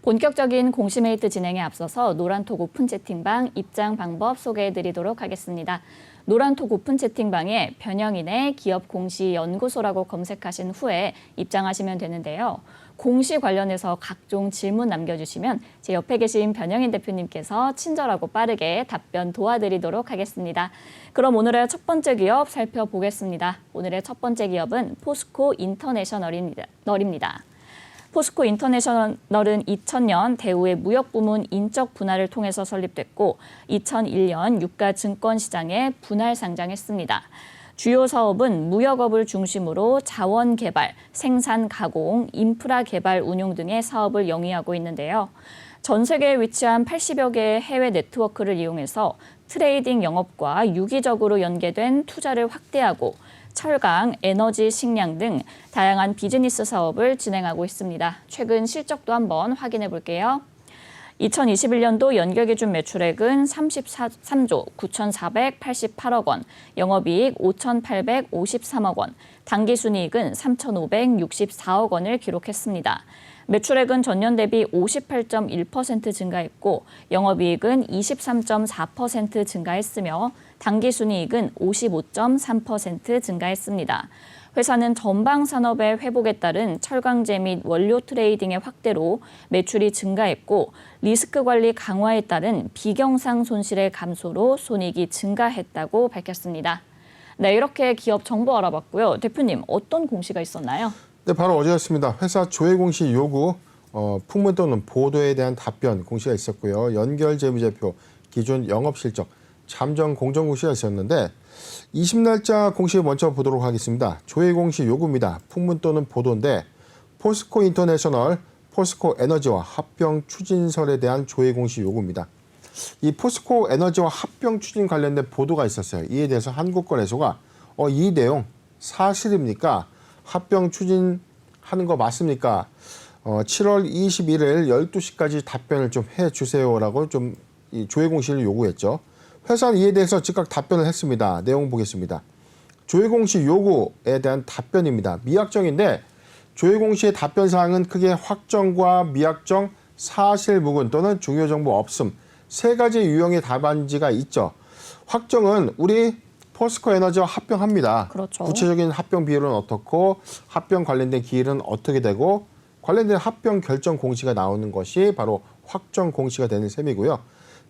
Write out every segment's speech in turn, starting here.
본격적인 공시메이트 진행에 앞서서 노란톡 오픈 채팅방 입장 방법 소개해드리도록 하겠습니다. 노란톡 오픈 채팅방에 변형인의 기업 공시 연구소라고 검색하신 후에 입장하시면 되는데요. 공시 관련해서 각종 질문 남겨주시면 제 옆에 계신 변형인 대표님께서 친절하고 빠르게 답변 도와드리도록 하겠습니다. 그럼 오늘의 첫 번째 기업 살펴보겠습니다. 오늘의 첫 번째 기업은 포스코 인터내셔널입니다. 포스코 인터내셔널은 2000년 대우의 무역부문 인적 분할을 통해서 설립됐고 2001년 유가 증권시장에 분할 상장했습니다. 주요 사업은 무역업을 중심으로 자원 개발, 생산 가공, 인프라 개발 운용 등의 사업을 영위하고 있는데요. 전 세계에 위치한 80여 개의 해외 네트워크를 이용해서 트레이딩 영업과 유기적으로 연계된 투자를 확대하고 철강, 에너지, 식량 등 다양한 비즈니스 사업을 진행하고 있습니다. 최근 실적도 한번 확인해 볼게요. 2021년도 연결기준 매출액은 33조 9,488억 원, 영업이익 5,853억 원, 당기순이익은 3,564억 원을 기록했습니다. 매출액은 전년 대비 58.1% 증가했고 영업이익은 23.4% 증가했으며 당기순이익은 55.3% 증가했습니다. 회사는 전방 산업의 회복에 따른 철강제 및 원료 트레이딩의 확대로 매출이 증가했고 리스크 관리 강화에 따른 비경상 손실의 감소로 손익이 증가했다고 밝혔습니다. 네, 이렇게 기업 정보 알아봤고요. 대표님, 어떤 공시가 있었나요? 네, 바로 어제였습니다. 회사 조회 공시 요구, 풍문 또는 보도에 대한 답변 공시가 있었고요. 연결 재무제표, 기존 영업실적, 잠정 공정 공시가 있었는데 20날짜 공시 먼저 보도록 하겠습니다. 조회 공시 요구입니다. 풍문 또는 보도인데 포스코 인터내셔널, 포스코 에너지와 합병 추진설에 대한 조회 공시 요구입니다. 이 포스코 에너지와 합병 추진 관련된 보도가 있었어요. 이에 대해서 한국거래소가 이 내용 사실입니까? 합병 추진하는 거 맞습니까? 7월 21일 12시까지 답변을 좀 해주세요라고 좀 이 조회 공시를 요구했죠. 회사는 이에 대해서 즉각 답변을 했습니다. 내용 보겠습니다. 조회 공시 요구에 대한 답변입니다. 미확정인데 조회 공시의 답변 사항은 크게 확정과 미확정, 사실 무근 또는 중요 정보 없음 세 가지 유형의 답안지가 있죠. 확정은 우리 포스코 에너지와 합병합니다. 그렇죠. 구체적인 합병 비율은 어떻고 합병 관련된 기일은 어떻게 되고 관련된 합병 결정 공시가 나오는 것이 바로 확정 공시가 되는 셈이고요.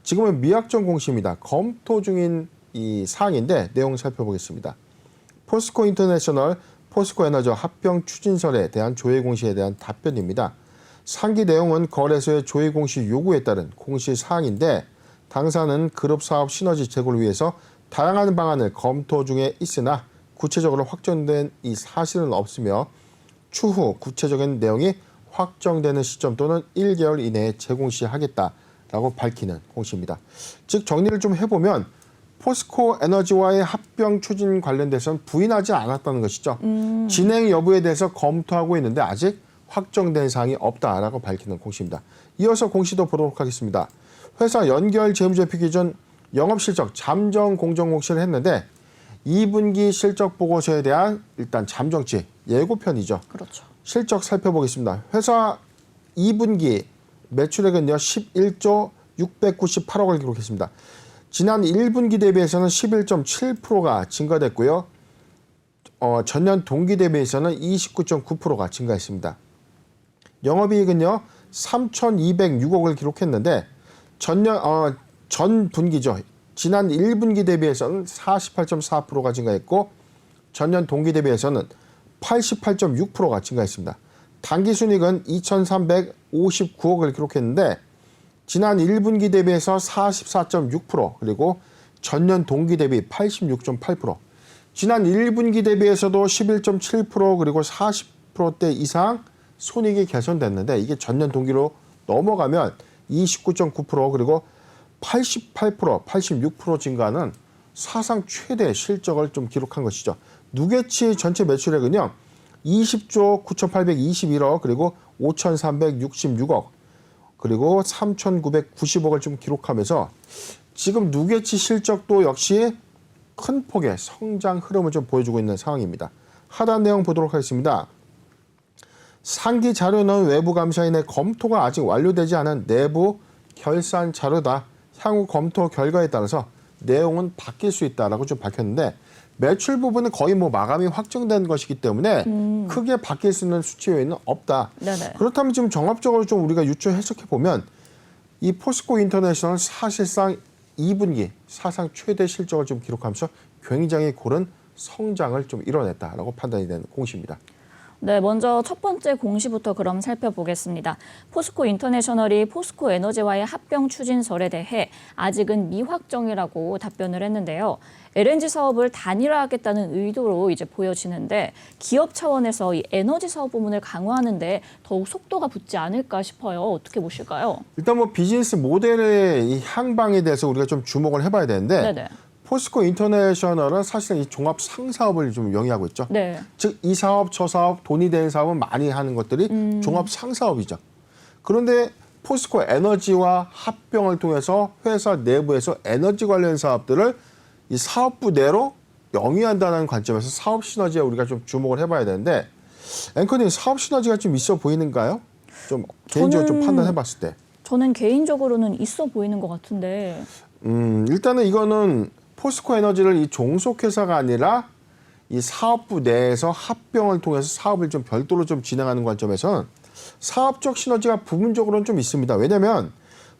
지금은 미확정 공시입니다. 검토 중인 이 사항인데 내용 살펴보겠습니다. 포스코 인터내셔널, 포스코 에너지와 합병 추진설에 대한 조회 공시에 대한 답변입니다. 상기 내용은 거래소의 조회 공시 요구에 따른 공시 사항인데 당사는 그룹 사업 시너지 제고를 위해서 다양한 방안을 검토 중에 있으나 구체적으로 확정된 이 사실은 없으며 추후 구체적인 내용이 확정되는 시점 또는 1개월 이내에 재공시하겠다라고 밝히는 공시입니다. 즉 정리를 좀 해보면 포스코 에너지와의 합병 추진 관련돼서는 부인하지 않았다는 것이죠. 진행 여부에 대해서 검토하고 있는데 아직 확정된 사항이 없다라고 밝히는 공시입니다. 이어서 공시도 보도록 하겠습니다. 회사 연결 재무제표 기준 영업실적 잠정 공정 공시를 했는데 2분기 실적 보고서에 대한 일단 잠정치 예고편이죠. 그렇죠. 실적 살펴보겠습니다. 회사 2분기 매출액은요 11조 698억을 기록했습니다. 지난 1분기 대비해서는 11.7%가 증가됐고요. 전년 동기 대비해서는 29.9%가 증가했습니다. 영업이익은요 3,206억을 기록했는데 전 분기죠. 지난 1분기 대비해서는 48.4%가 증가했고 전년 동기 대비해서는 88.6%가 증가했습니다. 당기순이익은 2,359억을 기록했는데 지난 1분기 대비해서 44.6% 그리고 전년 동기 대비 86.8% 지난 1분기 대비해서도 11.7% 그리고 40%대 이상 손익이 개선됐는데 이게 전년 동기로 넘어가면 29.9% 그리고 88%, 86% 증가는 사상 최대 실적을 좀 기록한 것이죠. 누게치 전체 매출액은요. 20조 9,821억 그리고 5,366억 그리고 3,990억을 좀 기록하면서 지금 누게치 실적도 역시 큰 폭의 성장 흐름을 좀 보여주고 있는 상황입니다. 하단 내용 보도록 하겠습니다. 상기 자료는 외부 감사인의 검토가 아직 완료되지 않은 내부 결산 자료다. 향후 검토 결과에 따라서 내용은 바뀔 수 있다라고 좀 밝혔는데 매출 부분은 거의 뭐 마감이 확정된 것이기 때문에 크게 바뀔 수 있는 수치 요인은 없다. 네네. 그렇다면 지금 종합적으로 좀 우리가 유추 해석해 보면 이 포스코 인터내셔널 사실상 2분기 사상 최대 실적을 좀 기록하면서 굉장히 고른 성장을 좀 이뤄냈다라고 판단이 되는 공시입니다. 네, 먼저 첫 번째 공시부터 그럼 살펴보겠습니다. 포스코 인터내셔널이 포스코 에너지와의 합병 추진설에 대해 아직은 미확정이라고 답변을 했는데요. LNG 사업을 단일화하겠다는 의도로 이제 보여지는데 기업 차원에서 이 에너지 사업 부문을 강화하는 데 더욱 속도가 붙지 않을까 싶어요. 어떻게 보실까요? 일단 뭐 비즈니스 모델의 이 향방에 대해서 우리가 좀 주목을 해봐야 되는데 네네. 포스코 인터내셔널은 사실은 이 종합 상사업을 좀 영위하고 있죠. 네. 즉 이 사업, 저 사업, 돈이 되는 사업은 많이 하는 것들이 종합 상사업이죠. 그런데 포스코 에너지와 합병을 통해서 회사 내부에서 에너지 관련 사업들을 이 사업부 내로 영위한다는 관점에서 사업 시너지에 우리가 좀 주목을 해봐야 되는데 앵커님 사업 시너지가 좀 있어 보이는가요? 좀 개인적으로 좀 판단해봤을 때. 저는 개인적으로는 있어 보이는 것 같은데. 일단은 이거는 포스코 에너지를 이 종속회사가 아니라 이 사업부 내에서 합병을 통해서 사업을 좀 별도로 좀 진행하는 관점에서는 사업적 시너지가 부분적으로는 좀 있습니다. 왜냐하면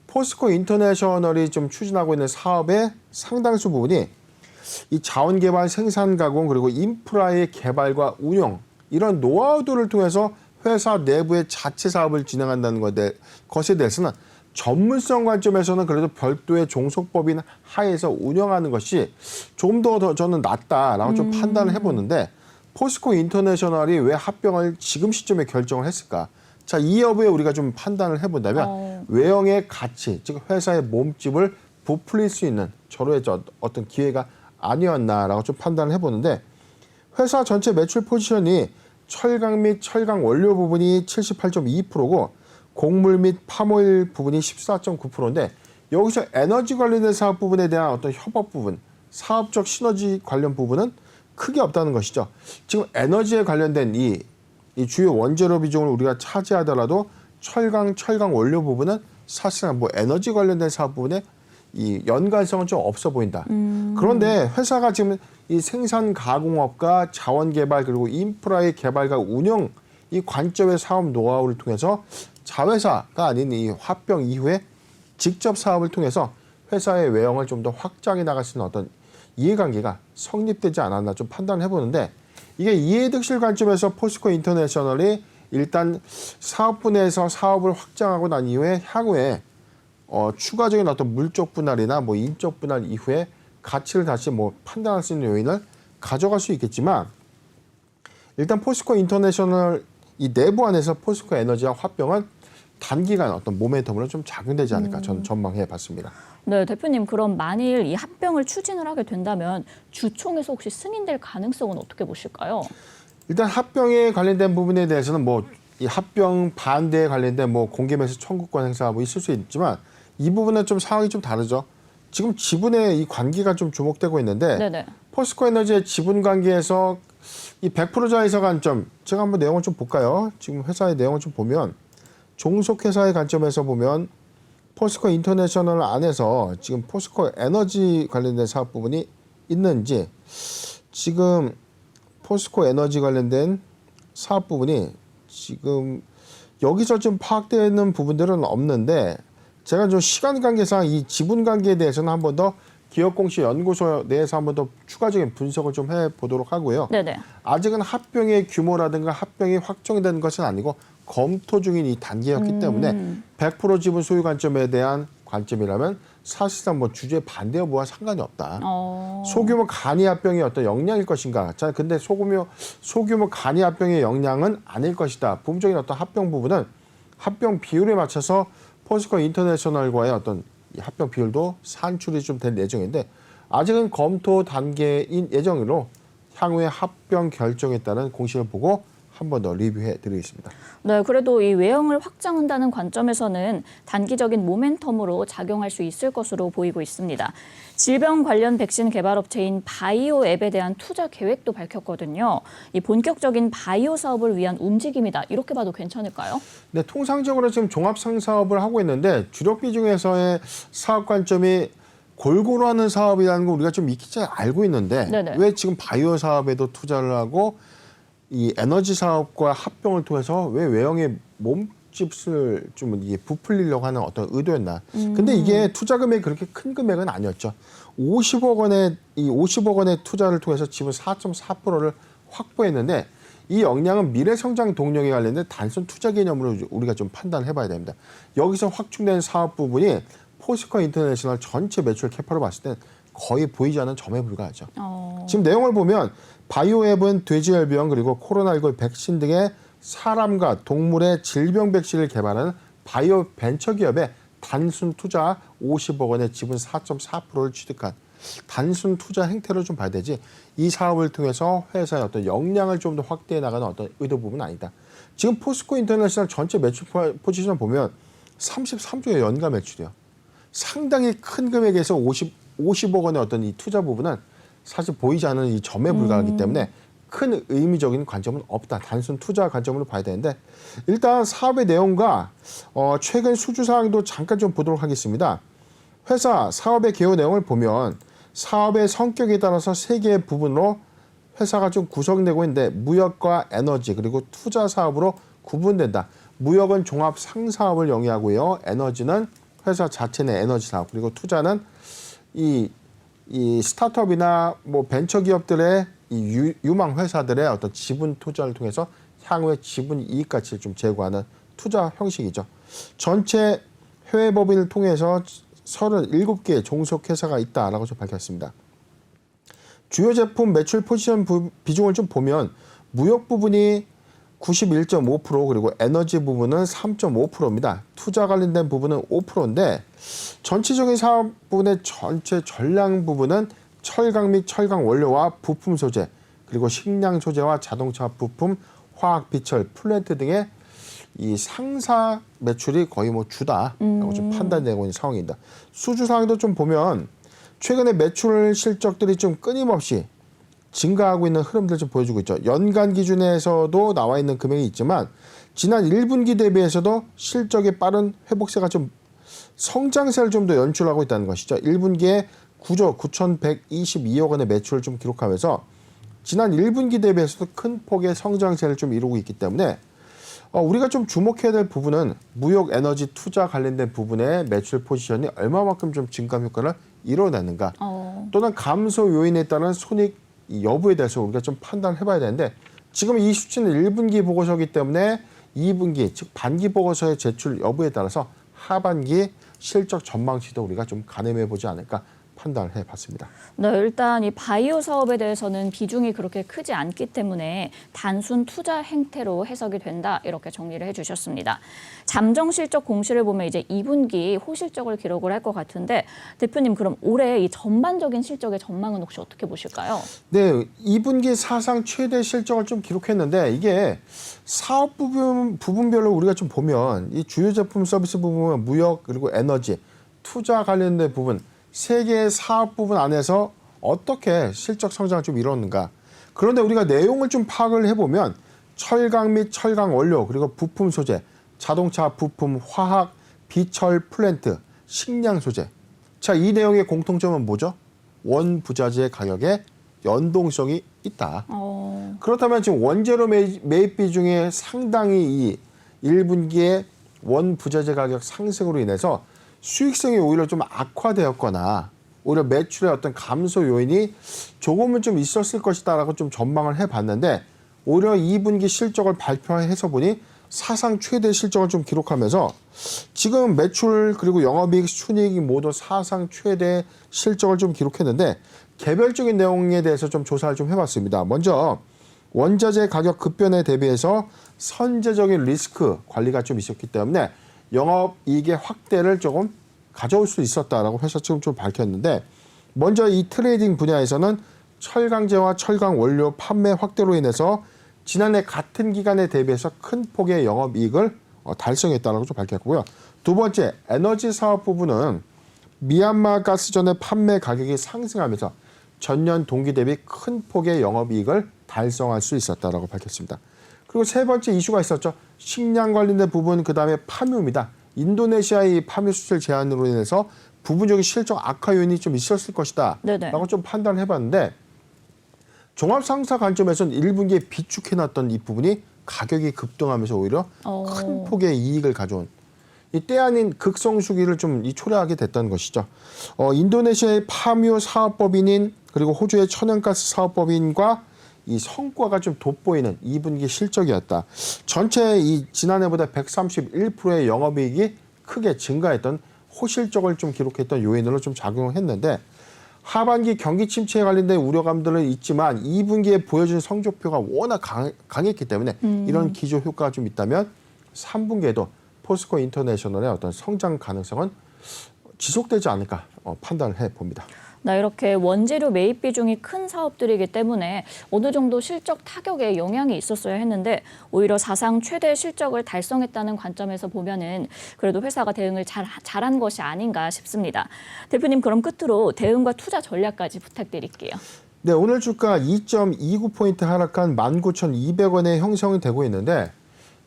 포스코 인터내셔널이 좀 추진하고 있는 사업의 상당수 부분이 이 자원개발, 생산 가공 그리고 인프라의 개발과 운영 이런 노하우들을 통해서 회사 내부의 자체 사업을 진행한다는 것에 대해서는 전문성 관점에서는 그래도 별도의 종속법인 하에서 운영하는 것이 좀 더 저는 낫다라고 좀 판단을 해보는데 포스코 인터내셔널이 왜 합병을 지금 시점에 결정을 했을까? 자, 이 여부에 우리가 좀 판단을 해본다면 외형의 가치, 즉 회사의 몸집을 부풀릴 수 있는 절호의 어떤 기회가 아니었나라고 좀 판단을 해보는데 회사 전체 매출 포지션이 철강 및 철강 원료 부분이 78.2%고 곡물 및 팜오일 부분이 14.9%인데 여기서 에너지 관련된 사업 부분에 대한 어떤 협업 부분, 사업적 시너지 관련 부분은 크게 없다는 것이죠. 지금 에너지에 관련된 이 주요 원재료 비중을 우리가 차지하더라도 철강 원료 부분은 사실상 뭐 에너지 관련된 사업 부분에 이 연관성은 좀 없어 보인다. 그런데 회사가 지금 이 생산 가공업과 자원 개발 그리고 인프라의 개발과 운영 이 관점의 사업 노하우를 통해서 자회사가 아닌 이 합병 이후에 직접 사업을 통해서 회사의 외형을 좀 더 확장해 나갈 수 있는 어떤 이해관계가 성립되지 않았나 좀 판단을 해보는데 이게 이해득실 관점에서 포스코 인터내셔널이 일단 사업부 내에서 사업을 확장하고 난 이후에 향후에 추가적인 어떤 물적 분할이나 뭐 인적 분할 이후에 가치를 다시 뭐 판단할 수 있는 요인을 가져갈 수 있겠지만 일단 포스코 인터내셔널 이 내부 안에서 포스코 에너지와 합병은 단기간 어떤 모멘텀으로 좀 작용되지 않을까 저는 전망해 봤습니다. 네, 대표님 그럼 만일 이 합병을 추진을 하게 된다면 주총에서 혹시 승인될 가능성은 어떻게 보실까요? 일단 합병에 관련된 부분에 대해서는 뭐 이 합병 반대에 관련된 뭐 공개매수 청구권 행사 뭐 있을 수 있지만 이 부분은 좀 상황이 좀 다르죠. 지금 지분의 이 관계가 좀 주목되고 있는데 네네. 포스코 에너지의 지분 관계에서 이 100%자에서 관점 제가 한번 내용을 좀 볼까요? 지금 회사의 내용을 좀 보면 종속회사의 관점에서 보면 포스코 인터내셔널 안에서 지금 포스코 에너지 관련된 사업 부분이 있는지 지금 포스코 에너지 관련된 사업 부분이 지금 여기서 좀 파악되는 부분들은 없는데 제가 좀 시간 관계상 이 지분 관계에 대해서는 한 번 더 기업공시연구소 내에서 한 번 더 추가적인 분석을 좀 해보도록 하고요. 네네. 아직은 합병의 규모라든가 합병이 확정된 것은 아니고 검토 중인 이 단계였기 때문에 100% 지분 소유 관점에 대한 관점이라면 사실상 뭐 주주의 반대 여부와 상관이 없다. 소규모 간이 합병의 어떤 역량일 것인가? 자, 근데 소규모 간이 합병의 역량은 아닐 것이다. 부분적인 어떤 합병 부분은 합병 비율에 맞춰서 포스코 인터내셔널과의 어떤 이 합병 비율도 산출이 좀 될 예정인데 아직은 검토 단계인 예정으로 향후에 합병 결정에 따른 공시를 보고 한 번 더 리뷰해 드리겠습니다. 네, 그래도 이 외형을 확장한다는 관점에서는 단기적인 모멘텀으로 작용할 수 있을 것으로 보이고 있습니다. 질병 관련 백신 개발 업체인 바이오앱에 대한 투자 계획도 밝혔거든요. 이 본격적인 바이오 사업을 위한 움직임이다. 이렇게 봐도 괜찮을까요? 네, 통상적으로 지금 종합상사업을 하고 있는데 주력 비중에서의 사업 관점이 골고루 하는 사업이라는 걸 우리가 좀 익히 잘 알고 있는데 네네. 왜 지금 바이오 사업에도 투자를 하고 이 에너지 사업과 합병을 통해서 왜 외형의 몸집을 좀 이게 부풀리려고 하는 어떤 의도였나. 근데 이게 투자 금액이 그렇게 큰 금액은 아니었죠. 50억 원의 투자를 통해서 지분 4.4%를 확보했는데 이 역량은 미래 성장 동력에 관련된 단순 투자 개념으로 우리가 좀 판단을 해봐야 됩니다. 여기서 확충된 사업 부분이 포스코 인터내셔널 전체 매출 캐파로 봤을 땐 거의 보이지 않는 점에 불과하죠. 지금 내용을 보면 바이오앱은 돼지열병 그리고 코로나19 백신 등의 사람과 동물의 질병 백신을 개발하는 바이오 벤처 기업에 단순 투자 50억 원의 지분 4.4%를 취득한 단순 투자 행태로 좀 봐야 되지 이 사업을 통해서 회사의 어떤 역량을 좀 더 확대해 나가는 어떤 의도 부분은 아니다. 지금 포스코 인터내셔널 전체 매출 포지션을 보면 33조의 연간 매출이요. 상당히 큰 금액에서 50억 원의 어떤 이 투자 부분은 사실 보이지 않는 이 점에 불과하기 때문에 큰 의미적인 관점은 없다. 단순 투자 관점으로 봐야 되는데 일단 사업의 내용과 최근 수주 사항도 잠깐 좀 보도록 하겠습니다. 회사 사업의 개요 내용을 보면 사업의 성격에 따라서 세 개의 부분으로 회사가 좀 구성되고 있는데 무역과 에너지 그리고 투자 사업으로 구분된다. 무역은 종합 상사업을 영위하고요. 에너지는 회사 자체 내 에너지 사업 그리고 투자는 이 스타트업이나 뭐 벤처 기업들의 이 유망 회사들의 어떤 지분 투자를 통해서 향후에 지분 이익 가치를 좀 제고하는 투자 형식이죠. 전체 해외 법인을 통해서 37개의 종속 회사가 있다라고 좀 밝혔습니다. 주요 제품 매출 포지션 비중을 좀 보면 무역 부분이 91.5% 그리고 에너지 부분은 3.5%입니다. 투자 관련된 부분은 5%인데 전체적인 사업 부분의 전체 전량 부분은 철강 및 철강 원료와 부품 소재 그리고 식량 소재와 자동차 부품, 화학 비철, 플랜트 등의 이 상사 매출이 거의 뭐 주다라고 좀 판단되고 있는 상황입니다. 수주 사항도 좀 보면 최근에 매출 실적들이 좀 끊임없이 증가하고 있는 흐름들 좀 보여주고 있죠. 연간 기준에서도 나와 있는 금액이 있지만 지난 1분기 대비해서도 실적의 빠른 회복세가 좀 성장세를 좀 더 연출하고 있다는 것이죠. 1분기에 9조 9,122억 원의 매출을 좀 기록하면서 지난 1분기 대비해서도 큰 폭의 성장세를 좀 이루고 있기 때문에 우리가 좀 주목해야 될 부분은 무역 에너지 투자 관련된 부분의 매출 포지션이 얼마만큼 좀 증감 효과를 이뤄내는가 또는 감소 요인에 따른 손익 여부에 대해서 우리가 좀 판단을 해봐야 되는데 지금 이 수치는 1분기 보고서이기 때문에 2분기 즉 반기 보고서의 제출 여부에 따라서 하반기 실적 전망치도 우리가 좀 가늠해 보지 않을까 판단을 해봤습니다. 네, 일단 이 바이오 사업에 대해서는 비중이 그렇게 크지 않기 때문에 단순 투자 행태로 해석이 된다 이렇게 정리를 해주셨습니다. 잠정 실적 공시를 보면 이제 2분기 호실적을 기록을 할 것 같은데 대표님 그럼 올해 이 전반적인 실적의 전망은 혹시 어떻게 보실까요? 네, 2분기 사상 최대 실적을 좀 기록했는데 이게 사업 부분별로 우리가 좀 보면 이 주요 제품 서비스 부분, 무역 그리고 에너지, 투자 관련된 부분 세 개의 사업 부분 안에서 어떻게 실적 성장을 좀 이뤘는가. 그런데 우리가 내용을 좀 파악을 해보면 철강 및 철강 원료 그리고 부품 소재, 자동차 부품, 화학, 비철 플랜트, 식량 소재. 자, 이 내용의 공통점은 뭐죠? 원부자재 가격에 연동성이 있다. 그렇다면 지금 원재료 매입 비중에 상당히 이 1분기에 원부자재 가격 상승으로 인해서 수익성이 오히려 좀 악화되었거나 오히려 매출의 어떤 감소 요인이 조금은 좀 있었을 것이다라고 좀 전망을 해봤는데 오히려 2분기 실적을 발표해서 보니 사상 최대 실적을 좀 기록하면서 지금 매출 그리고 영업이익, 순이익이 모두 사상 최대 실적을 좀 기록했는데 개별적인 내용에 대해서 좀 조사를 좀 해봤습니다. 먼저 원자재 가격 급변에 대비해서 선제적인 리스크 관리가 좀 있었기 때문에 영업이익의 확대를 조금 가져올 수 있었다라고 회사 측은 좀 밝혔는데 먼저 이 트레이딩 분야에서는 철강제와 철강 원료 판매 확대로 인해서 지난해 같은 기간에 대비해서 큰 폭의 영업이익을 달성했다고 좀 밝혔고요. 두 번째, 에너지 사업 부분은 미얀마 가스전의 판매 가격이 상승하면서 전년 동기 대비 큰 폭의 영업이익을 달성할 수 있었다고 밝혔습니다. 그리고 세 번째 이슈가 있었죠. 식량 관련된 부분, 그다음에 파묘입니다. 인도네시아의 파묘 수출 제한으로 인해서 부분적인 실적 악화 요인이 좀 있었을 것이다 라고 좀 판단을 해봤는데 종합상사 관점에서는 1분기에 비축해놨던 이 부분이 가격이 급등하면서 오히려 큰 폭의 이익을 가져온 이 때 아닌 극성수기를 좀 초래하게 됐던 것이죠. 인도네시아의 파묘 사업법인인 그리고 호주의 천연가스 사업법인과 이 성과가 좀 돋보이는 2분기 실적이었다. 전체 이 지난해보다 131%의 영업이익이 크게 증가했던 호실적을 좀 기록했던 요인으로 좀 작용했는데 하반기 경기 침체에 관련된 우려감들은 있지만 2분기에 보여준 성적표가 워낙 강했기 때문에 이런 기조 효과가 좀 있다면 3분기에도 포스코 인터내셔널의 어떤 성장 가능성은 지속되지 않을까 판단을 해봅니다. 이렇게 원재료 매입 비중이 큰 사업들이기 때문에 어느 정도 실적 타격에 영향이 있었어야 했는데 오히려 사상 최대 실적을 달성했다는 관점에서 보면은 그래도 회사가 대응을 잘한 것이 아닌가 싶습니다. 대표님, 그럼 끝으로 대응과 투자 전략까지 부탁드릴게요. 네, 오늘 주가 2.29포인트 하락한 19,200원에 형성이 되고 있는데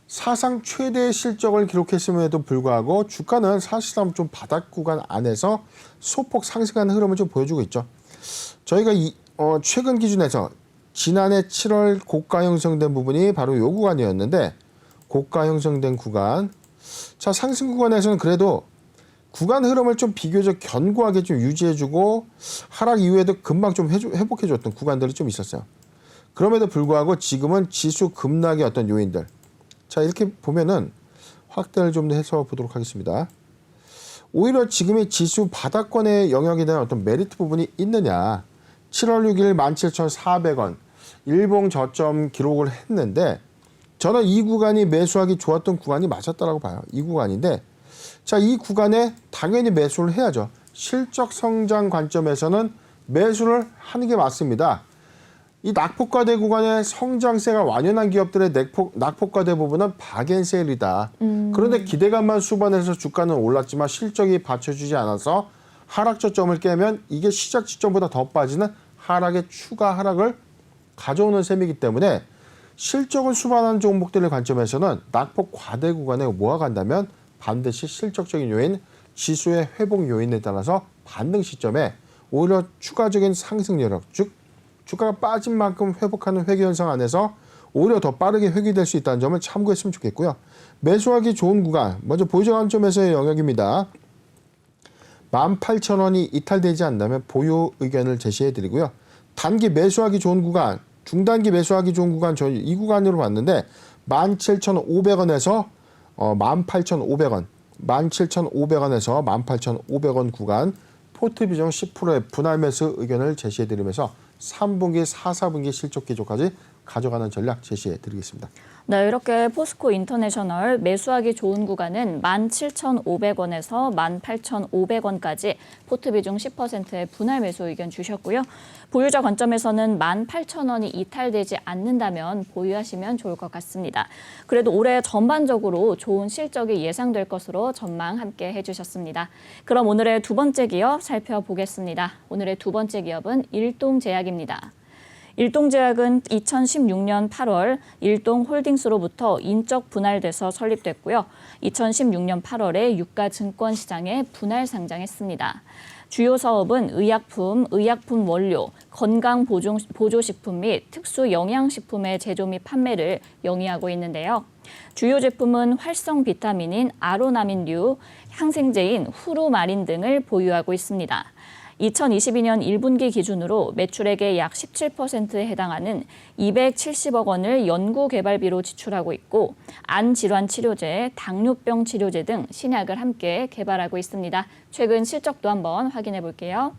사상 최대의 실적을 기록했음에도 불구하고 주가는 사실상 좀 바닥 구간 안에서 소폭 상승하는 흐름을 좀 보여주고 있죠. 저희가 최근 기준에서 지난해 7월 고가 형성된 부분이 바로 이 구간이었는데 고가 형성된 구간. 자, 상승 구간에서는 그래도 구간 흐름을 좀 비교적 견고하게 좀 유지해주고 하락 이후에도 금방 좀 회복해줬던 구간들이 좀 있었어요. 그럼에도 불구하고 지금은 지수 급락의 어떤 요인들. 자, 이렇게 보면은 확대를 좀 더 해서 보도록 하겠습니다. 오히려 지금의 지수 바닥권의 영역에 대한 어떤 메리트 부분이 있느냐. 7월 6일 17,400원 일봉 저점 기록을 했는데 저는 이 구간이 매수하기 좋았던 구간이 맞았다라고 봐요. 이 구간인데 자, 이 구간에 당연히 매수를 해야죠. 실적 성장 관점에서는 매수를 하는 게 맞습니다. 이 낙폭과대 구간의 성장세가 완연한 기업들의 낙폭과대 부분은 박앤세일이다. 그런데 기대감만 수반해서 주가는 올랐지만 실적이 받쳐주지 않아서 하락 저점을 깨면 이게 시작 지점보다 더 빠지는 하락의 추가 하락을 가져오는 셈이기 때문에 실적을 수반하는 종목들의 관점에서는 낙폭 과대 구간에 모아간다면 반드시 실적적인 요인, 지수의 회복 요인에 따라서 반등 시점에 오히려 추가적인 상승 여력, 즉 주가가 빠진 만큼 회복하는 회귀 현상 안에서 오히려 더 빠르게 회귀될 수 있다는 점을 참고했으면 좋겠고요. 매수하기 좋은 구간, 먼저 보유자 관점에서의 영역입니다. 18,000원이 이탈되지 않는다면 보유 의견을 제시해드리고요. 단기 매수하기 좋은 구간, 중단기 매수하기 좋은 구간, 저희 이 구간으로 봤는데 17,500원에서 18,500원, 17,500원에서 18,500원 구간 포트 비중 10%의 분할 매수 의견을 제시해드리면서 3분기, 4, 4분기 실적 기조까지 가져가는 전략 제시해드리겠습니다. 네, 이렇게 포스코 인터내셔널 매수하기 좋은 구간은 17,500원에서 18,500원까지 포트 비중 10%의 분할 매수 의견 주셨고요. 보유자 관점에서는 18,000원이 이탈되지 않는다면 보유하시면 좋을 것 같습니다. 그래도 올해 전반적으로 좋은 실적이 예상될 것으로 전망 함께 해주셨습니다. 그럼 오늘의 두 번째 기업 살펴보겠습니다. 오늘의 두 번째 기업은 일동제약입니다. 일동제약은 2016년 8월 일동홀딩스로부터 인적 분할돼서 설립됐고요. 2016년 8월에 유가증권 시장에 분할 상장했습니다. 주요 사업은 의약품, 의약품 원료, 건강보조식품 및 특수 영양식품의 제조 및 판매를 영위하고 있는데요. 주요 제품은 활성 비타민인 아로나민류, 항생제인 후루마린 등을 보유하고 있습니다. 2022년 1분기 기준으로 매출액의 약 17%에 해당하는 270억 원을 연구개발비로 지출하고 있고 안질환 치료제, 당뇨병 치료제 등 신약을 함께 개발하고 있습니다. 최근 실적도 한번 확인해 볼게요.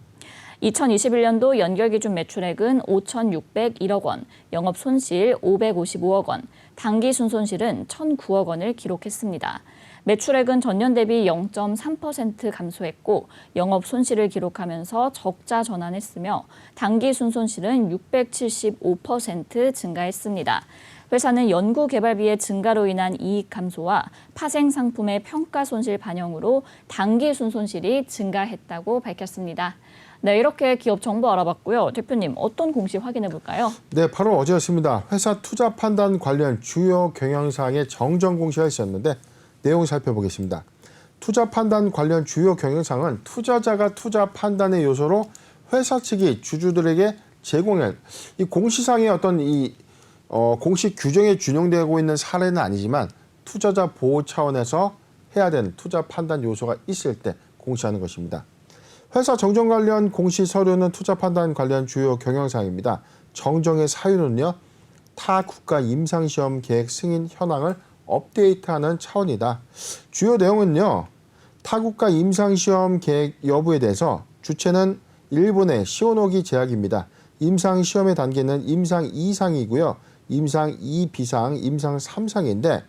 2021년도 연결기준 매출액은 5,601억 원, 영업 손실 555억 원, 당기 순손실은 1,009억 원을 기록했습니다. 매출액은 전년 대비 0.3% 감소했고 영업 손실을 기록하면서 적자 전환했으며 당기 순손실은 675% 증가했습니다. 회사는 연구 개발비의 증가로 인한 이익 감소와 파생 상품의 평가 손실 반영으로 당기 순손실이 증가했다고 밝혔습니다. 네, 이렇게 기업 정보 알아봤고요. 대표님, 어떤 공시 확인해 볼까요? 네, 바로 어제였습니다. 회사 투자 판단 관련 주요 경영사항의 정정 공시가 있었는데 내용 살펴보겠습니다. 투자 판단 관련 주요 경영사항은 투자자가 투자 판단의 요소로 회사 측이 주주들에게 제공한 이 공시상의 어떤 공시 규정에 준용되고 있는 사례는 아니지만 투자자 보호 차원에서 해야 되는 투자 판단 요소가 있을 때 공시하는 것입니다. 회사 정정 관련 공시 서류는 투자 판단 관련 주요 경영사항입니다. 정정의 사유는요, 타 국가 임상시험 계획 승인 현황을 업데이트하는 차원이다. 주요 내용은요, 타 국가 임상시험 계획 여부에 대해서 주체는 일본의 시오노기 제약입니다. 임상시험의 단계는 임상 2상이고요. 임상 2비상, 임상 3상인데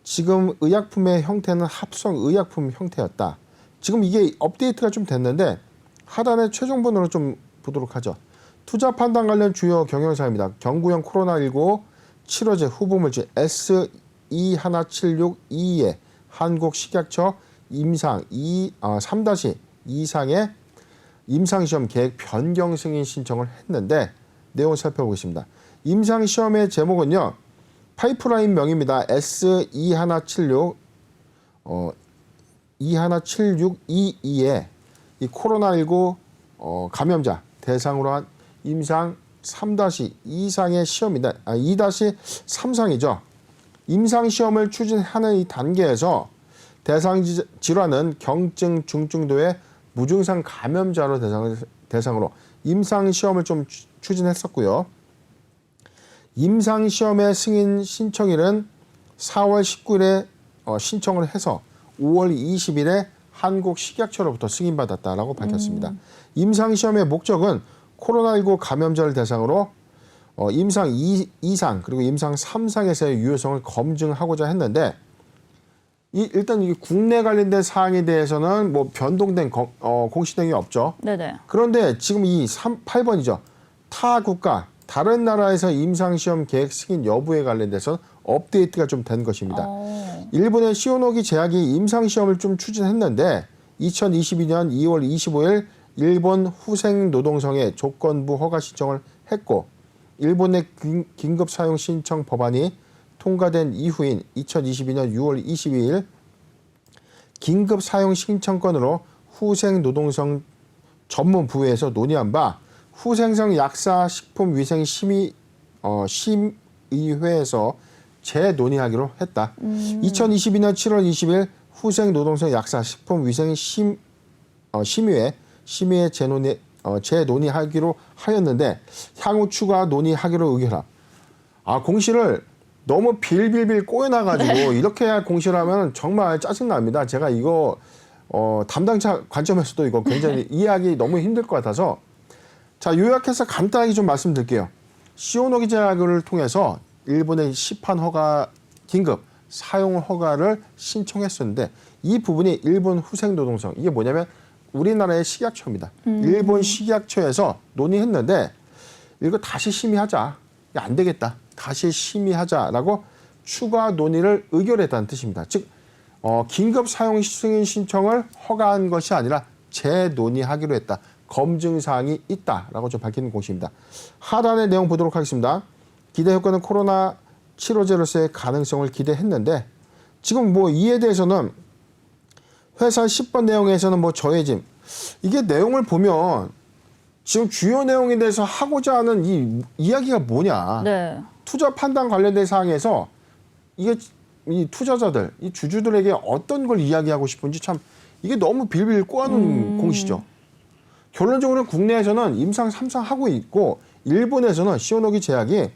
지금 의약품의 형태는 합성 의약품 형태였다. 지금 이게 업데이트가 좀 됐는데 하단의 최종본으로 좀 보도록 하죠. 투자 판단 관련 주요 경영사입니다. 경구형 코로나19 치료제 후보물질 S21762의 한국식약처 임상 3-2상의 임상시험 계획 변경 승인 신청을 했는데 내용을 살펴보겠습니다. 임상시험의 제목은요, 파이프라인 명입니다. S21762의 이 코로나19 감염자 대상으로 한 임상 3-2상의 시험이다. 2-3상이죠. 임상시험을 추진하는 이 단계에서 대상 질환은 경증 중증도의 무증상 감염자로 대상으로 임상시험을 좀 추진했었고요. 임상시험의 승인 신청일은 4월 19일에 신청을 해서 5월 20일에 한국식약처로부터 승인받았다라고 밝혔습니다. 임상시험의 목적은 코로나19 감염자를 대상으로 임상 2상 그리고 임상 3상에서의 유효성을 검증하고자 했는데 일단 이게 국내 관련된 사항에 대해서는 뭐 변동된 공시 내용이 없죠. 네네. 그런데 지금 이 8번이죠. 타 국가, 다른 나라에서 임상시험 계획 승인 여부에 관련돼서 업데이트가 좀 된 것입니다. 일본의 시오노기 제약이 임상시험을 좀 추진했는데 2022년 2월 25일 일본 후생노동성의 조건부 허가 신청을 했고 일본의 긴급 사용 신청 법안이 통과된 이후인 2022년 6월 22일 긴급 사용 신청건으로 후생노동성 전문부에서 논의한 바 후생성 약사 식품위생 심의회에서 재논의하기로 했다. 2022년 7월 20일 후생노동성 약사 식품위생 심의회 재논의하기로 하였는데 향후 추가 논의하기로 의결함. 공시를 너무 빌빌빌 꼬여놔가지고 이렇게 공시를 하면 정말 짜증납니다. 제가 이거 담당자 관점에서도 이거 굉장히 이해하기 너무 힘들 것 같아서 자, 요약해서 간단하게 좀 말씀드릴게요. 시오노기 제약을 통해서 일본의 시판 허가, 긴급 사용 허가를 신청했었는데 이 부분이 일본 후생노동성, 이게 뭐냐면 우리나라의 식약처입니다. 일본 식약처에서 논의했는데 이거 다시 심의하자. 안 되겠다. 다시 심의하자라고 추가 논의를 의결했다는 뜻입니다. 즉 긴급 사용 승인 신청을 허가한 것이 아니라 재논의하기로 했다. 검증 사항이 있다라고 좀 밝히는 공시입니다. 하단의 내용 보도록 하겠습니다. 기대 효과는 코로나 치료제로서의 가능성을 기대했는데 지금 뭐 이에 대해서는 회사 10번 내용에서는 뭐 저해짐 이게 내용을 보면 지금 주요 내용에 대해서 하고자 하는 이 이야기가 뭐냐. 네. 투자 판단 관련된 사항에서 이게 이 투자자들, 이 주주들에게 어떤 걸 이야기하고 싶은지 참 이게 너무 빌빌 꼬아놓은 공시죠. 결론적으로는 국내에서는 임상 3상 하고 있고 일본에서는 시오노기 제약이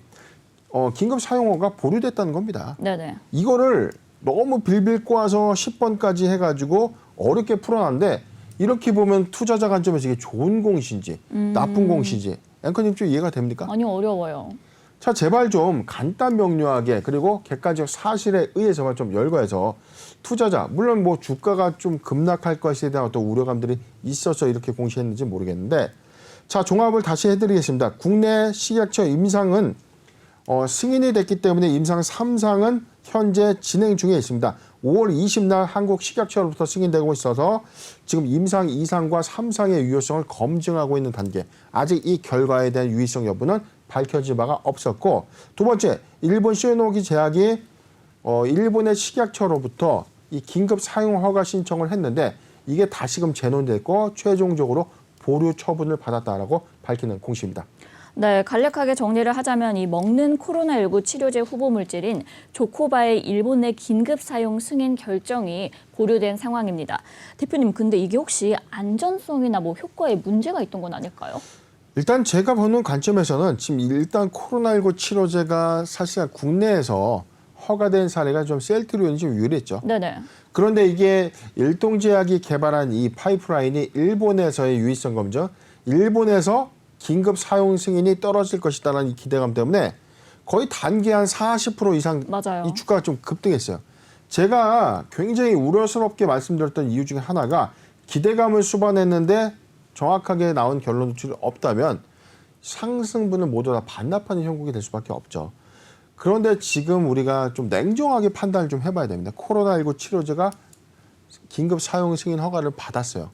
긴급 사용허가 보류됐다는 겁니다. 네네. 이거를 너무 빌빌 꼬아서 10번까지 해가지고 어렵게 풀어놨는데 이렇게 보면 투자자 관점에서 이게 좋은 공시인지 나쁜 공시인지 앵커님 좀 이해가 됩니까? 아니 어려워요. 자, 제발 좀 간단 명료하게 그리고 객관적 사실에 의해서만 좀 열거해서 투자자, 물론 뭐 주가가 좀 급락할 것에 대한 어떤 우려감들이 있어서 이렇게 공시했는지 모르겠는데 자, 종합을 다시 해드리겠습니다. 국내 식약처 임상은 승인이 됐기 때문에 임상 3상은 현재 진행 중에 있습니다. 5월 20날 한국식약처로부터 승인되고 있어서 지금 임상 2상과 3상의 유효성을 검증하고 있는 단계. 아직 이 결과에 대한 유의성 여부는 밝혀질 바가 없었고, 두 번째, 일본 시노기 제약이 일본의 식약처로부터 이 긴급 사용 허가 신청을 했는데 이게 다시금 재논됐고 최종적으로 보류 처분을 받았다라고 밝히는 공시입니다. 네, 간략하게 정리를 하자면 이 먹는 코로나19 치료제 후보 물질인 조코바의 일본 내 긴급 사용 승인 결정이 보류된 상황입니다. 대표님, 근데 이게 혹시 안전성이나 뭐 효과에 문제가 있던 건 아닐까요? 일단 제가 보는 관점에서는 지금 일단 코로나19 치료제가 사실상 국내에서 허가된 사례가 좀 셀트리온이 좀 유리했죠. 네네. 그런데 이게 일동제약이 개발한 이 파이프라인이 일본에서의 유의성 검증, 일본에서 긴급 사용 승인이 떨어질 것이다라는 이 기대감 때문에 거의 단기 한 40% 이상 맞아요. 이 주가가 좀 급등했어요. 제가 굉장히 우려스럽게 말씀드렸던 이유 중에 하나가 기대감을 수반했는데 정확하게 나온 결론 도출이 없다면 상승분을 모두 다 반납하는 형국이 될 수밖에 없죠. 그런데 지금 우리가 좀 냉정하게 판단을 좀 해봐야 됩니다. 코로나19 치료제가 긴급 사용 승인 허가를 받았어요.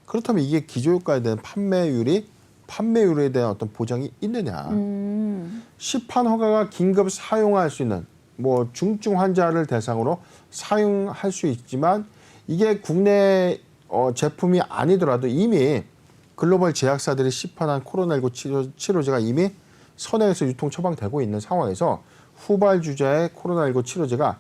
그렇다면 이게 기저효과에 대한 판매율에 대한 어떤 보장이 있느냐. 시판 허가가 긴급 사용할 수 있는 뭐 중증 환자를 대상으로 사용할 수 있지만 이게 국내 제품이 아니더라도 이미 글로벌 제약사들이 시판한 코로나19 치료제가 이미 선행에서 유통 처방되고 있는 상황에서 후발주자의 코로나19 치료제가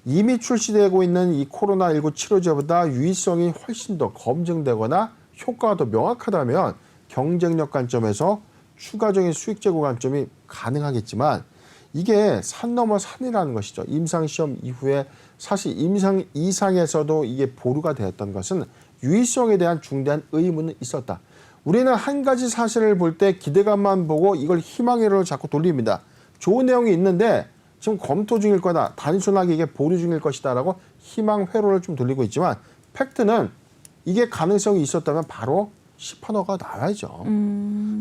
이미 출시되고 있는 이 코로나19 치료제보다 유의성이 훨씬 더 검증되거나 효과가 더 명확하다면 경쟁력 관점에서 추가적인 수익 제고 관점이 가능하겠지만 이게 산 넘어 산이라는 것이죠. 임상시험 이후에 사실 임상 2상에서도 이게 보류가 되었던 것은 유의성에 대한 중대한 의문은 있었다. 우리는 한 가지 사실을 볼 때 기대감만 보고 이걸 희망회로를 자꾸 돌립니다. 좋은 내용이 있는데 지금 검토 중일 거다. 단순하게 이게 보류 중일 것이다라고 희망 회로를 좀 돌리고 있지만 팩트는 이게 가능성이 있었다면 바로 시판허가 나와야죠.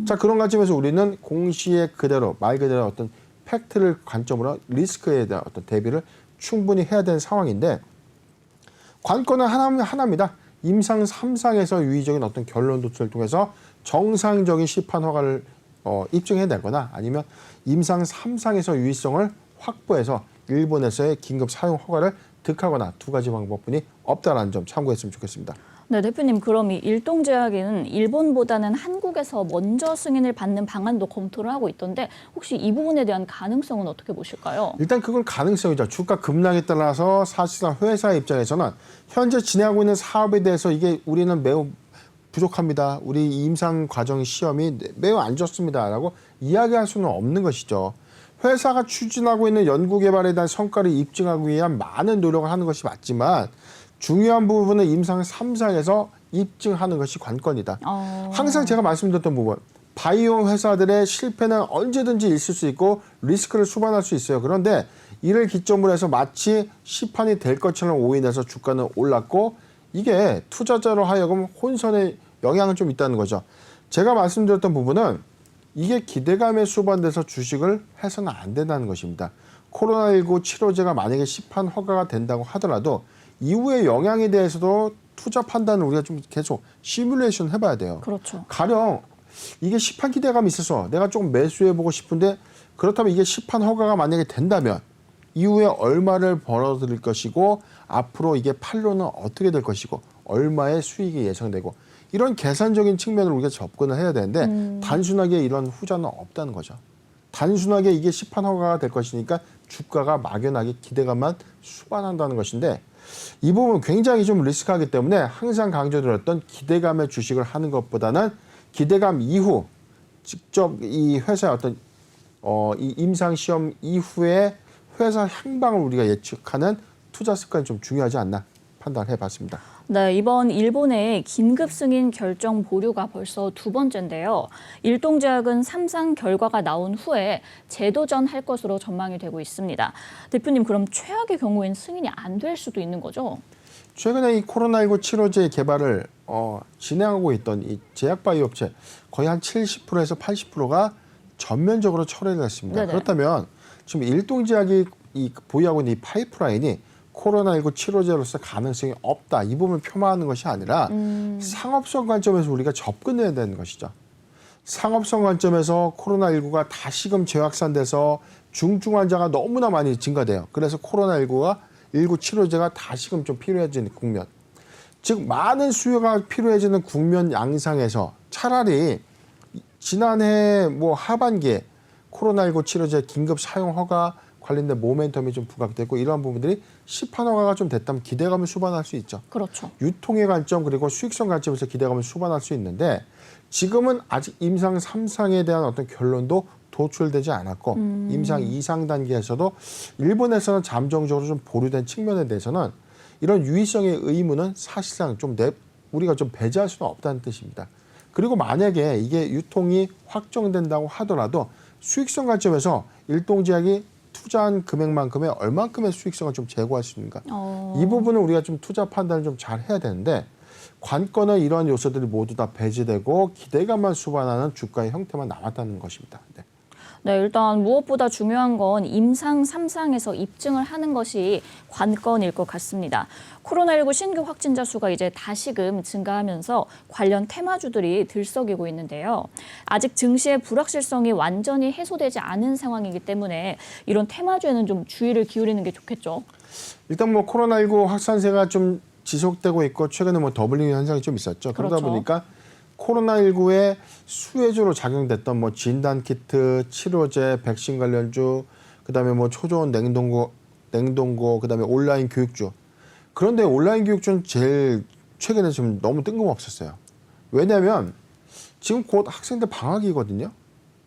자, 그런 관점에서 우리는 공시의 그대로 말 그대로 어떤 팩트를 관점으로 리스크에 대한 어떤 대비를 충분히 해야 되는 상황인데 관건은 하나입니다. 임상 3상에서 유의적인 어떤 결론 도출을 통해서 정상적인 시판 허가를 입증해내거나 아니면 임상 3상에서 유의성을 확보해서 일본에서의 긴급 사용 허가를 득하거나 두 가지 방법뿐이 없다는 점 참고했으면 좋겠습니다. 네, 대표님, 그럼 이 일동제약은 일본보다는 한국에서 먼저 승인을 받는 방안도 검토를 하고 있던데 혹시 이 부분에 대한 가능성은 어떻게 보실까요? 일단 그건 가능성이죠. 주가 급락에 따라서 사실상 회사 입장에서는 현재 진행하고 있는 사업에 대해서 이게 우리는 매우 부족합니다. 우리 임상 과정 시험이 매우 안 좋습니다라고 이야기할 수는 없는 것이죠. 회사가 추진하고 있는 연구 개발에 대한 성과를 입증하기 위한 많은 노력을 하는 것이 맞지만 중요한 부분은 임상 3상에서 입증하는 것이 관건이다. 항상 제가 말씀드렸던 부분, 바이오 회사들의 실패는 언제든지 있을 수 있고 리스크를 수반할 수 있어요. 그런데 이를 기점으로 해서 마치 시판이 될 것처럼 오인해서 주가는 올랐고 이게 투자자로 하여금 혼선의 영향은 좀 있다는 거죠. 제가 말씀드렸던 부분은 이게 기대감에 수반돼서 주식을 해서는 안 된다는 것입니다. 코로나19 치료제가 만약에 시판 허가가 된다고 하더라도 이후의 영향에 대해서도 투자 판단을 우리가 좀 계속 시뮬레이션 해봐야 돼요. 그렇죠. 가령 이게 시판 기대감이 있어서 내가 조금 매수해보고 싶은데 그렇다면 이게 시판 허가가 만약에 된다면 이후에 얼마를 벌어들일 것이고 앞으로 이게 판로는 어떻게 될 것이고 얼마의 수익이 예상되고 이런 계산적인 측면으로 우리가 접근을 해야 되는데 단순하게 이런 후자는 없다는 거죠. 단순하게 이게 시판 허가가 될 것이니까 주가가 막연하게 기대감만 수반한다는 것인데 이 부분은 굉장히 좀 리스크하기 때문에 항상 강조드렸던 기대감의 주식을 하는 것보다는 기대감 이후 직접 이 회사의 어떤 이 임상 시험 이후에 회사 향방을 우리가 예측하는 투자 습관이 좀 중요하지 않나 판단해 봤습니다. 네, 이번 일본의 긴급 승인 결정 보류가 벌써 두 번째인데요. 일동제약은 3상 결과가 나온 후에 재도전할 것으로 전망이 되고 있습니다. 대표님, 그럼 최악의 경우엔 승인이 안 될 수도 있는 거죠? 최근에 이 코로나19 치료제 개발을 진행하고 있던 이 제약바이오 업체 거의 한 70%에서 80%가 전면적으로 철회를 했습니다. 네네. 그렇다면 지금 일동제약이 보유하고 있는 이 파이프라인이 코로나19 치료제로서 가능성이 없다. 이 부분을 표명하는 것이 아니라 상업성 관점에서 우리가 접근해야 되는 것이죠. 상업성 관점에서 코로나19가 다시금 재확산돼서 중증 환자가 너무나 많이 증가돼요. 그래서 코로나19 치료제가 다시금 좀 필요해지는 국면. 즉 많은 수요가 필요해지는 국면 양상에서 차라리 지난해 하반기에 코로나19 치료제 긴급 사용 허가 관련된 모멘텀이 좀 부각됐고 이러한 부분들이 시판 허가가 좀 됐다면 기대감을 수반할 수 있죠. 그렇죠. 유통의 관점 그리고 수익성 관점에서 기대감을 수반할 수 있는데 지금은 아직 임상 3상에 대한 어떤 결론도 도출되지 않았고 임상 2상 단계에서도 일본에서는 잠정적으로 좀 보류된 측면에 대해서는 이런 유의성의 의무는 사실상 우리가 좀 배제할 수는 없다는 뜻입니다. 그리고 만약에 이게 유통이 확정된다고 하더라도 수익성 관점에서 일동제약이 투자한 금액만큼의 얼만큼의 수익성을 좀 제고할 수 있는가. 이 부분을 우리가 좀 투자 판단을 좀 잘 해야 되는데 관건은 이러한 요소들이 모두 다 배제되고 기대감만 수반하는 주가의 형태만 남았다는 것입니다. 네. 네, 일단 무엇보다 중요한 건 임상 3상에서 입증을 하는 것이 관건일 것 같습니다. 코로나19 신규 확진자 수가 이제 다시금 증가하면서 관련 테마주들이 들썩이고 있는데요. 아직 증시의 불확실성이 완전히 해소되지 않은 상황이기 때문에 이런 테마주에는 좀 주의를 기울이는 게 좋겠죠. 일단 코로나19 확산세가 좀 지속되고 있고 최근에 더블링 현상이 좀 있었죠. 그러다 그렇죠. 보니까 코로나19의 수혜주로 작용됐던 진단키트, 치료제, 백신 관련주, 그다음에 초저온 냉동고, 그다음에 온라인 교육주. 그런데 온라인 교육주는 제일 최근에 좀 너무 뜬금없었어요. 왜냐하면 지금 곧 학생들 방학이거든요.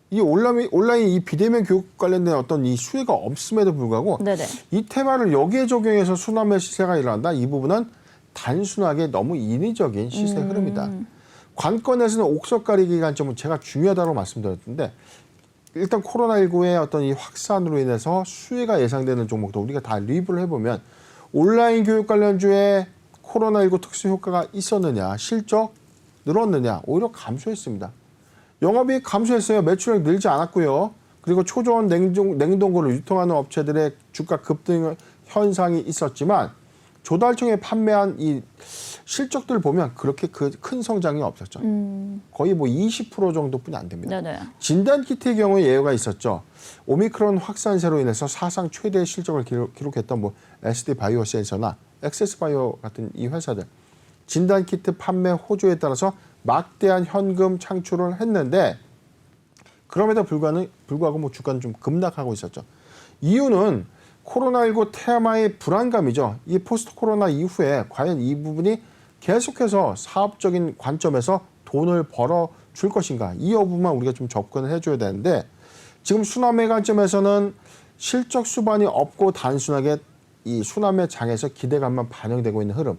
이 온라인 이 비대면 교육 관련된 어떤 이 수혜가 없음에도 불구하고 네네. 이 테마를 여기에 적용해서 순환매 시세가 일어난다. 이 부분은 단순하게 너무 인위적인 시세 흐름이다. 관건에서는 옥석 가리기 관점은 제가 중요하다고 말씀드렸는데 일단 코로나19의 어떤 이 확산으로 인해서 수혜가 예상되는 종목도 우리가 다 리뷰를 해보면 온라인 교육 관련주에 코로나19 특수 효과가 있었느냐, 실적 늘었느냐, 오히려 감소했습니다. 영업이익 감소했어요. 매출액 늘지 않았고요. 그리고 초저온 냉동고를 유통하는 업체들의 주가 급등 현상이 있었지만 조달청에 판매한 이 실적들 보면 그렇게 큰 성장이 없었죠. 거의 20% 정도뿐이 안 됩니다. 네네. 진단키트의 경우에 예외가 있었죠. 오미크론 확산세로 인해서 사상 최대의 실적을 기록했던 SD 바이오센서나 엑세스 바이오 같은 이 회사들. 진단키트 판매 호조에 따라서 막대한 현금 창출을 했는데 그럼에도 불구하고 주가는 좀 급락하고 있었죠. 이유는 코로나19 테마의 불안감이죠. 이 포스트 코로나 이후에 과연 이 부분이 계속해서 사업적인 관점에서 돈을 벌어 줄 것인가. 이 여부만 우리가 좀 접근을 해줘야 되는데 지금 순환매 관점에서는 실적 수반이 없고 단순하게 이 순환매 장에서 기대감만 반영되고 있는 흐름.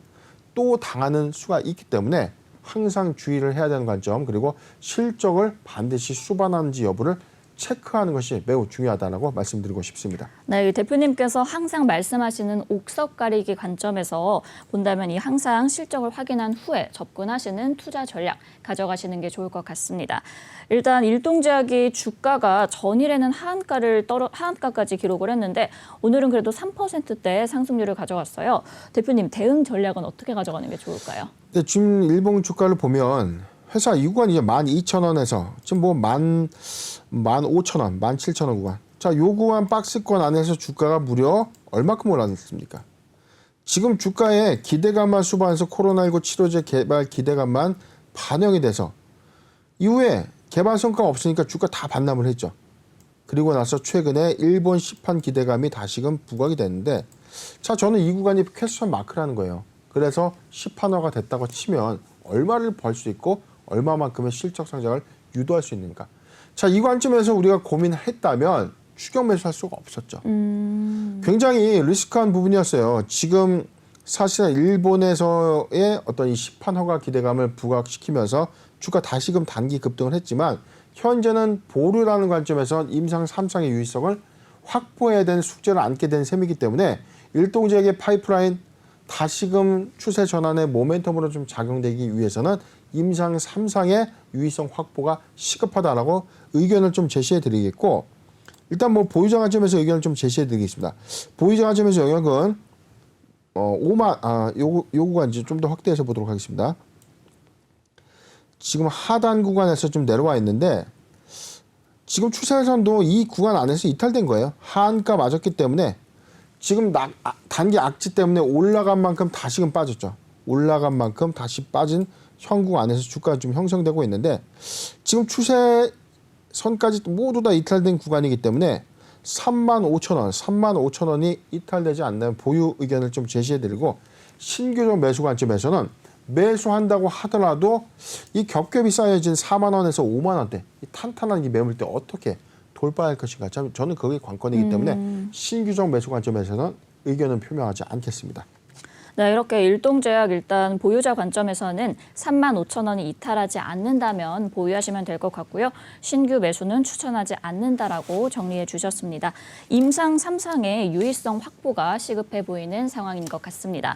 또 당하는 수가 있기 때문에 항상 주의를 해야 되는 관점 그리고 실적을 반드시 수반하는지 여부를 체크하는 것이 매우 중요하다고 말씀드리고 싶습니다. 네, 대표님께서 항상 말씀하시는 옥석 가리기 관점에서 본다면 이 항상 실적을 확인한 후에 접근하시는 투자 전략 가져가시는 게 좋을 것 같습니다. 일단 일동제약이 주가가 전일에는 하한가까지 기록을 했는데 오늘은 그래도 3%대 상승률을 가져갔어요. 대표님 대응 전략은 어떻게 가져가는 게 좋을까요? 네, 지금 일봉 주가를 보면 회사 이 구간이 이제 12,000원에서 지금 15,000원, 17,000원 구간. 자, 요 구간 박스권 안에서 주가가 무려 얼마큼 올랐습니까? 지금 주가에 기대감만 수반해서 코로나19 치료제 개발 기대감만 반영이 돼서 이후에 개발 성과가 없으니까 주가 다 반납을 했죠. 그리고 나서 최근에 일본 시판 기대감이 다시금 부각이 됐는데 자, 저는 이 구간이 퀘스천 마크라는 거예요. 그래서 시판화가 됐다고 치면 얼마를 벌 수 있고 얼마만큼의 실적 성장을 유도할 수 있는가. 자, 이 관점에서 우리가 고민했다면 추격 매수할 수가 없었죠. 굉장히 리스크한 부분이었어요. 지금 사실은 일본에서의 어떤 이 시판 허가 기대감을 부각시키면서 주가 다시금 단기 급등을 했지만 현재는 보류라는 관점에서 임상 3상의 유의성을 확보해야 되는 숙제를 안게 된 셈이기 때문에 일동제약의 파이프라인 다시금 추세 전환의 모멘텀으로 좀 작용되기 위해서는 임상 3상의 유의성 확보가 시급하다라고 의견을 좀 제시해 드리겠고 일단 뭐 보유자 관점에서 의견을 좀 제시해 드리겠습니다. 보유자 관점에서 영역은 요구가 이제 좀 더 확대해서 보도록 하겠습니다. 지금 하단 구간에서 좀 내려와 있는데 지금 추세선도 이 구간 안에서 이탈된 거예요. 하한가 맞았기 때문에 지금 단기 악재 때문에 올라간 만큼 다시금 빠졌죠. 올라간 만큼 다시 빠진 현구 안에서 주가가 좀 형성되고 있는데 지금 추세선까지 모두 다 이탈된 구간이기 때문에 35,000원, 35,000원이 이탈되지 않는 보유 의견을 좀 제시해드리고 신규적 매수 관점에서는 매수한다고 하더라도 이 겹겹이 쌓여진 4만 원에서 5만 원대 이 탄탄한 이 매물대 어떻게 돌파할 것인가 저는 그게 관건이기 때문에 신규적 매수 관점에서는 의견은 표명하지 않겠습니다. 네, 이렇게 일동제약 일단 보유자 관점에서는 35,000원이 이탈하지 않는다면 보유하시면 될 것 같고요. 신규 매수는 추천하지 않는다라고 정리해 주셨습니다. 임상 3상의 유의성 확보가 시급해 보이는 상황인 것 같습니다.